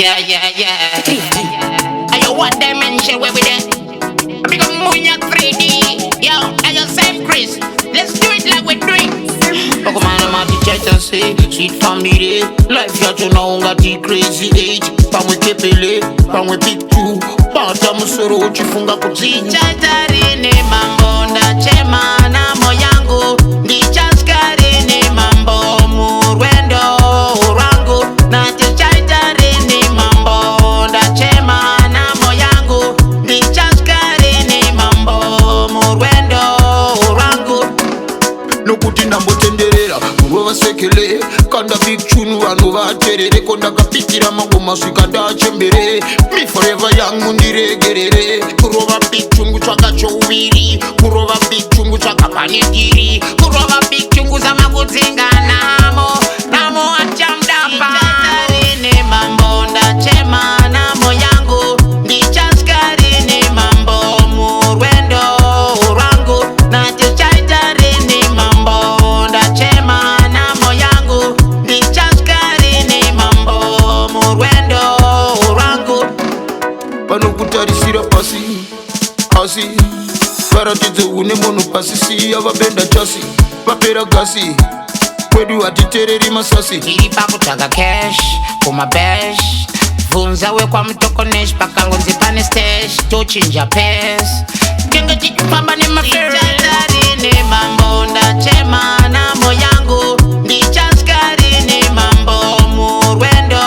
Yeah. Ayo, what dimension where we at? Because Munya 3D. Yo, ayo, same Chris. Let's do it like we drink. Pokemon, I'm out the church and say, sweet family. Life ya tunaunga the crazy age. Pamwe kepele, pamwe pitu. Pata musoro uchifunga kuti. Chatarini mambo ndachema na moyangu. Ndichaskarini mambo murwendo urangu. Nachitarini mambo ndachema na moyangu. Ndichaskarini mambo murwendo urangu. Nokuti nambotenderera kuva sekele kanda big tune vanhu vaterere konda kapitira mangoma swika ndachembere me forever young ndiregerere kurova big tune tsvakacho uviri kurova big tune tsvakapanetiri kurova big chungu zamakudzingana namo achamdapa ndichaskarini mambo ndachema namo yangu ndichaskarini mambo murwendo urangu natichaitarini mambo ndachema namo yangu ndichaskarini mambo murwendo urangu vanokutarisira pasi asi varatidze une munhu pasi siya vabenda chasi vapera gasi kwedu hatitereri masasi iri pakutsvaga cash kumabash bvunza wekwamtokonesh pakangonzi pane stash tochinja pes tenge tichifamba nemaferitarini mambo ndachema namo yangu ndichaskarini mambo murwendo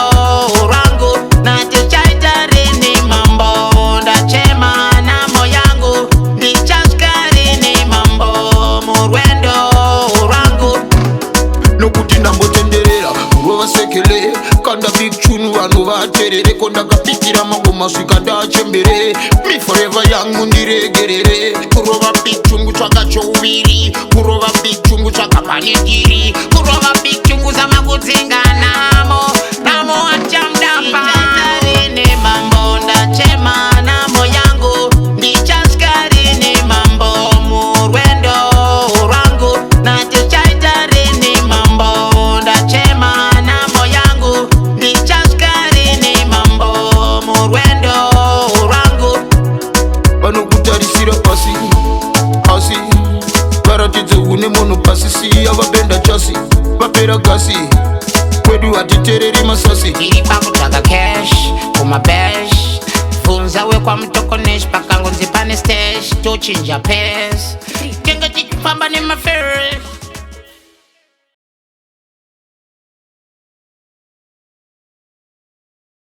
urangu natichaitarini mambo ndachema namo yangu ndichaskarini mambo murwendo urangu nokuti ndambotenderera kurova sekele kanda big tune vanhu vaterere konda kapitira mangoma swika ndachembere me forever young ndiregerere kurova big tune tsvakacho uviri kurova big chungu tsvakapanetiri kurova big chungu zamakudzingana namo achamdapa ndichaskarini mambo ndachema namo yangu ndichaskarini mambo murwendo urangu natichaitarini mambo ndachema namo yangu ndichaskarini mambo murwendo urangu vanokutarisira pasi asi varatidze une munhu pasi siya vabenda chasi vapera gasi kwedu hatitereri masasi iri pakutsvaga cash kumabash bvunza wekwamtokonesh pakangonzi pane stash tochinja pes tenge tichifamba nemaferes